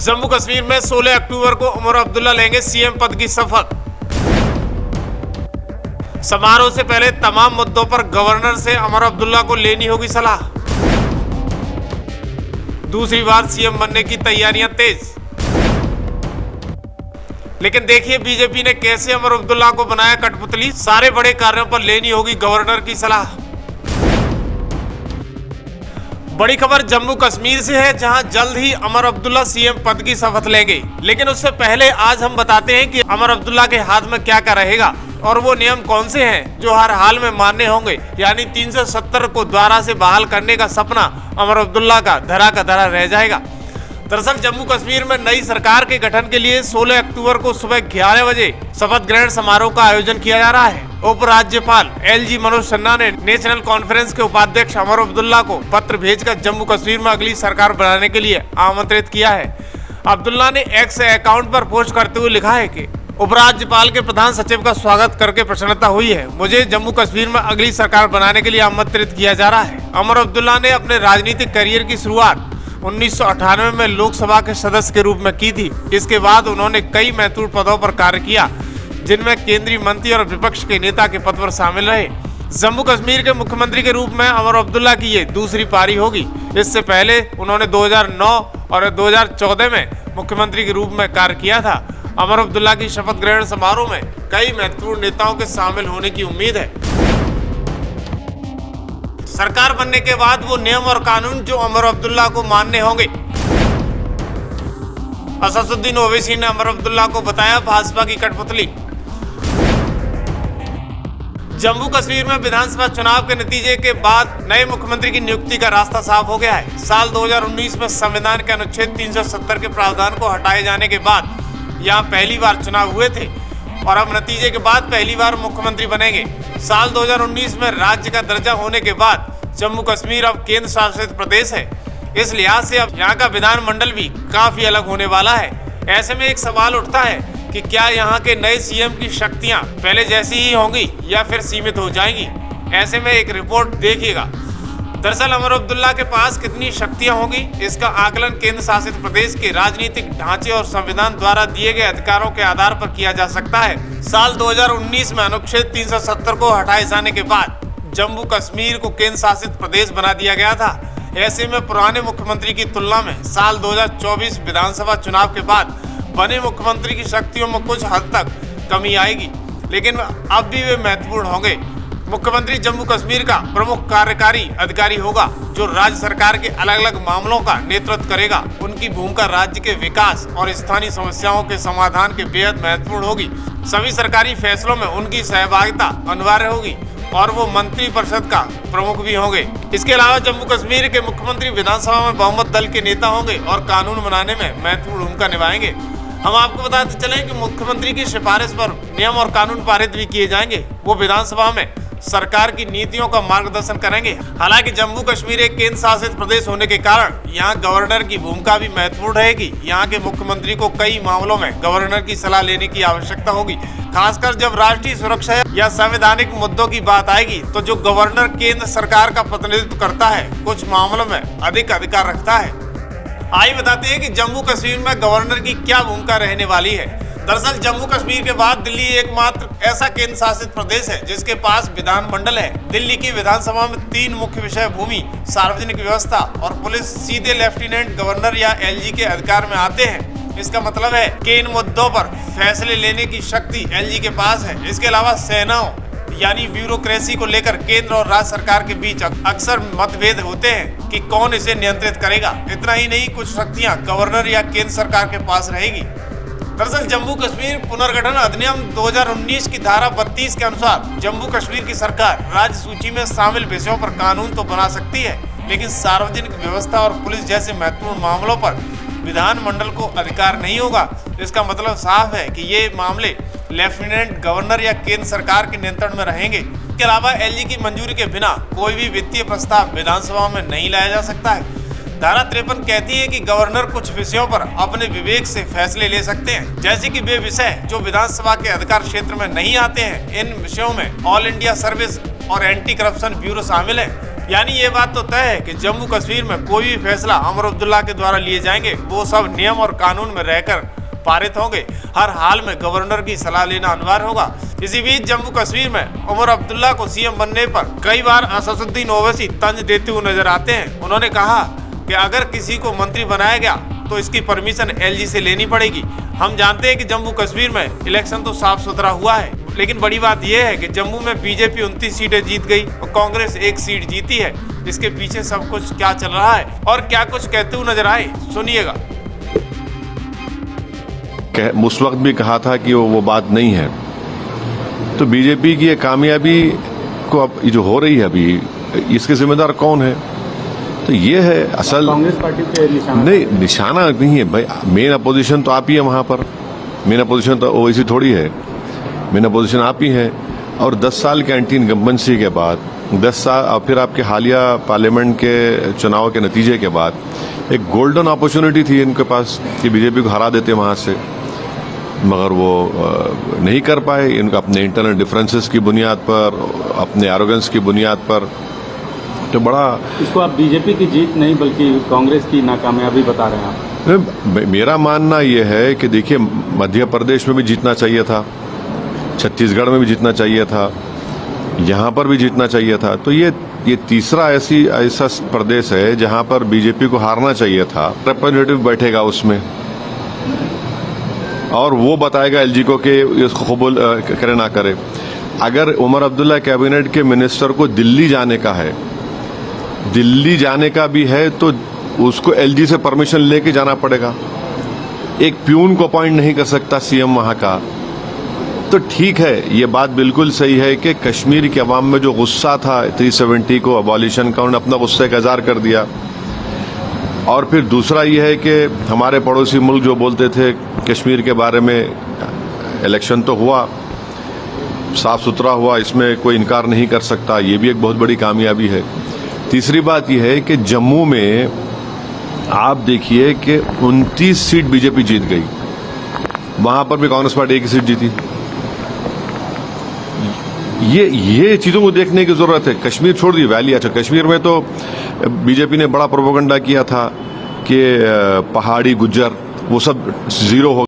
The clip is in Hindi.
जम्मू कश्मीर में 16 अक्टूबर को उमर अब्दुल्ला लेंगे सीएम पद की शपथ। समारोह से पहले तमाम मुद्दों पर गवर्नर से उमर अब्दुल्ला को लेनी होगी सलाह। दूसरी बार सीएम बनने की तैयारियां तेज। लेकिन देखिए बीजेपी ने कैसे उमर अब्दुल्ला को बनाया कठपुतली। सारे बड़े कार्यों पर लेनी होगी गवर्नर की सलाह। बड़ी खबर जम्मू कश्मीर से है, जहां जल्द ही उमर अब्दुल्ला सीएम पद की शपथ लेंगे। लेकिन उससे पहले आज हम बताते हैं कि उमर अब्दुल्ला के हाथ में क्या क्या रहेगा और वो नियम कौन से हैं जो हर हाल में मान्य होंगे। यानी 370 को दोबारा से बहाल करने का सपना उमर अब्दुल्ला का धरा रह जाएगा। दरअसल जम्मू कश्मीर में नई सरकार के गठन के लिए 16 अक्टूबर को सुबह 11 बजे शपथ ग्रहण समारोह का आयोजन किया जा रहा है। उपराज्यपाल एलजी मनोज सिन्हा ने नेशनल कॉन्फ्रेंस के उपाध्यक्ष उमर अब्दुल्ला को पत्र भेजकर जम्मू कश्मीर में अगली सरकार बनाने के लिए आमंत्रित किया है। अब्दुल्ला ने एक्स अकाउंट पर पोस्ट करते हुए लिखा है कि उपराज्यपाल के प्रधान सचिव का स्वागत करके प्रसन्नता हुई है। मुझे जम्मू कश्मीर में अगली सरकार बनाने के लिए आमंत्रित किया जा रहा है। उमर अब्दुल्ला ने अपने राजनीतिक करियर की शुरुआत 1998 में लोकसभा के सदस्य के रूप में की थी। इसके बाद उन्होंने कई महत्वपूर्ण पदों पर कार्य किया, जिनमें केंद्रीय मंत्री और विपक्ष के नेता के पद पर शामिल रहे। जम्मू कश्मीर के मुख्यमंत्री के रूप में उमर अब्दुल्ला की ये दूसरी पारी होगी। इससे पहले उन्होंने 2009 और 2014 में मुख्यमंत्री के रूप में कार्य किया था। उमर अब्दुल्ला की शपथ ग्रहण समारोह में कई महत्वपूर्ण नेताओं के शामिल होने की उम्मीद है। सरकार बनने के बाद वो नियम और कानून जो उमर अब्दुल्ला को मानने होंगे। असदुद्दीन ओवैसी ने उमर अब्दुल्ला को बताया भाजपा की कठपुतली। जम्मू कश्मीर में विधानसभा चुनाव के नतीजे के बाद नए मुख्यमंत्री की नियुक्ति का रास्ता साफ हो गया है। साल 2019 में संविधान के अनुच्छेद 370 के प्रावधान को हटाए जाने के बाद यहाँ पहली बार चुनाव हुए थे और अब नतीजे के बाद पहली बार मुख्यमंत्री बनेंगे। साल 2019 में राज्य का दर्जा होने के बाद जम्मू कश्मीर अब केंद्र शासित प्रदेश है। इस लिहाज से अब यहाँ का विधानमंडल भी काफी अलग होने वाला है। ऐसे में एक सवाल उठता है कि क्या यहाँ के नए सीएम की शक्तियाँ पहले जैसी ही होंगी या फिर सीमित हो जाएंगी। ऐसे में एक रिपोर्ट देखिएगा। दरअसल उमर अब्दुल्ला के पास कितनी शक्तियां होंगी, इसका आकलन केंद्र शासित प्रदेश के राजनीतिक ढांचे और संविधान द्वारा दिए गए अधिकारों के आधार पर किया जा सकता है। साल 2019 में अनुच्छेद 370 को हटाए जाने के बाद जम्मू कश्मीर को केंद्र शासित प्रदेश बना दिया गया था। ऐसे में पुराने मुख्यमंत्री की तुलना में साल 2024 विधानसभा चुनाव के बाद बने मुख्यमंत्री की शक्तियों में कुछ हद तक कमी आएगी, लेकिन अब भी वे महत्वपूर्ण होंगे। मुख्यमंत्री जम्मू कश्मीर का प्रमुख कार्यकारी अधिकारी होगा, जो राज्य सरकार के अलग अलग मामलों का नेतृत्व करेगा। उनकी भूमिका राज्य के विकास और स्थानीय समस्याओं के समाधान के बेहद महत्वपूर्ण होगी। सभी सरकारी फैसलों में उनकी सहभागिता अनिवार्य होगी और वो मंत्री परिषद का प्रमुख भी होंगे। इसके अलावा जम्मू कश्मीर के मुख्यमंत्री विधानसभा में बहुमत दल के नेता होंगे और कानून बनाने में महत्वपूर्ण भूमिका निभाएंगे। हम आपको बताते चलें कि मुख्यमंत्री की सिफारिश पर नियम और कानून पारित भी किए जाएंगे। वो विधानसभा में सरकार की नीतियों का मार्गदर्शन करेंगे। हालांकि जम्मू कश्मीर एक केंद्र शासित प्रदेश होने के कारण यहाँ गवर्नर की भूमिका भी महत्वपूर्ण रहेगी। यहाँ के मुख्यमंत्री को कई मामलों में गवर्नर की सलाह लेने की आवश्यकता होगी, खासकर जब राष्ट्रीय सुरक्षा या संवैधानिक मुद्दों की बात आएगी। तो जो गवर्नर केंद्र सरकार का प्रतिनिधित्व करता है, कुछ मामलों में अधिक अधिकार रखता है। आइए बताते हैं कि जम्मू कश्मीर में गवर्नर की क्या भूमिका रहने वाली है। दरअसल जम्मू कश्मीर के बाद दिल्ली एकमात्र ऐसा केंद्र शासित प्रदेश है जिसके पास विधानमंडल है। दिल्ली की विधानसभा में 3 मुख्य विषय भूमि, सार्वजनिक व्यवस्था और पुलिस सीधे लेफ्टिनेंट गवर्नर या एलजी के अधिकार में आते हैं। इसका मतलब है कि इन मुद्दों पर फैसले लेने की शक्ति एलजी के पास है। इसके अलावा सेनाओं यानी ब्यूरोक्रेसी को लेकर केंद्र और राज्य सरकार के बीच अक्सर मतभेद होते हैं कि कौन इसे नियंत्रित करेगा। इतना ही नहीं, कुछ शक्तियां गवर्नर या केंद्र सरकार के पास रहेगी। दरअसल जम्मू कश्मीर पुनर्गठन अधिनियम 2019 की धारा 32 के अनुसार जम्मू कश्मीर की सरकार राज्य सूची में शामिल विषयों पर कानून तो बना सकती है, लेकिन सार्वजनिक व्यवस्था और पुलिस जैसे महत्वपूर्ण मामलों पर विधानमंडल को अधिकार नहीं होगा। इसका मतलब साफ है कि ये मामले लेफ्टिनेंट गवर्नर या केंद्र सरकार के नियंत्रण में रहेंगे। इसके अलावा एलजी की मंजूरी के बिना कोई भी वित्तीय प्रस्ताव विधानसभा में नहीं लाया जा सकता है। धारा 53 कहती है कि गवर्नर कुछ विषयों पर अपने विवेक से फैसले ले सकते हैं, जैसे कि वे विषय जो विधानसभा के अधिकार क्षेत्र में नहीं आते हैं। इन विषयों में ऑल इंडिया सर्विस और एंटी करप्शन ब्यूरो शामिल है। यानी ये बात तो तय है कि जम्मू कश्मीर में कोई भी फैसला उमर अब्दुल्ला के द्वारा लिए जाएंगे वो सब नियम और कानून में रहकर पारित होंगे। हर हाल में गवर्नर की सलाह लेना अनिवार्य होगा। इसी बीच जम्मू कश्मीर में उमर अब्दुल्ला को सीएम बनने पर कई बार असदुद्दीन ओवैसी तंज देते हुए नजर आते हैं। उन्होंने कहा कि अगर किसी को मंत्री बनाया गया तो इसकी परमिशन एलजी से लेनी पड़ेगी। हम जानते हैं कि जम्मू कश्मीर में इलेक्शन तो साफ सुथरा हुआ है, लेकिन बड़ी बात यह है कि जम्मू में बीजेपी 29 सीटें जीत गई और कांग्रेस 1 सीट जीती है। इसके पीछे सब कुछ क्या चल रहा है और क्या कुछ कहते हुए नजर आए, सुनिएगा। उस वक्त भी कहा था कि वो बात नहीं है। तो बीजेपी की ये कामयाबी को अब जो हो रही है अभी, इसके जिम्मेदार कौन है? तो ये है असल कांग्रेस पार्टी पे निशाना नहीं, निशाना नहीं है भाई। मेन अपोजिशन तो आप ही है वहां पर। मेन अपोजिशन तो ओवैसी थोड़ी है, मेन अपोजिशन आप ही है। और 10 साल के एंटी इनकम्बेंसी के बाद 10 साल और फिर आपके हालिया पार्लियामेंट के चुनाव के नतीजे के बाद एक गोल्डन अपॉर्चुनिटी थी इनके पास कि बीजेपी को हरा देते वहां से, मगर वो नहीं कर पाए। इनका अपने इंटरनल डिफरेंसेस की बुनियाद पर, अपने एरोगेंस की बुनियाद पर, तो बड़ा इसको आप बीजेपी की जीत नहीं बल्कि कांग्रेस की नाकामयाबी बता रहे हैं आप। मेरा मानना यह है कि देखिए, मध्य प्रदेश में भी जीतना चाहिए था, छत्तीसगढ़ में भी जीतना चाहिए था, यहाँ पर भी जीतना चाहिए था। तो ये तीसरा ऐसा प्रदेश है जहाँ पर बीजेपी को हारना चाहिए था। रिप्रेजेंटेटिव बैठेगा उसमें और वो बताएगा एलजी को कि इसको कबूल करे ना करे। अगर उमर अब्दुल्ला कैबिनेट के मिनिस्टर को दिल्ली जाने का है, दिल्ली जाने का भी है, तो उसको एलजी से परमिशन लेके जाना पड़ेगा। एक प्यून को अपॉइंट नहीं कर सकता सीएम वहां का। तो ठीक है, ये बात बिल्कुल सही है कि कश्मीर के अवाम में जो गुस्सा था 370 को अबॉलिशन का, उन्होंने अपना गुस्से का इजहार कर दिया। और फिर दूसरा ये है कि हमारे पड़ोसी मुल्क जो बोलते थे कश्मीर के बारे में, इलेक्शन तो हुआ, साफ सुथरा हुआ, इसमें कोई इनकार नहीं कर सकता। ये भी एक बहुत बड़ी कामयाबी है। तीसरी बात यह है कि जम्मू में आप देखिए कि 29 सीट बीजेपी जीत गई, वहां पर भी कांग्रेस पार्टी 1 सीट जीती। ये चीजों को देखने की जरूरत है। कश्मीर छोड़ दी, वैली, अच्छा कश्मीर में तो बीजेपी ने बड़ा प्रोपेगेंडा किया था कि पहाड़ी गुज्जर वो सब जीरो हो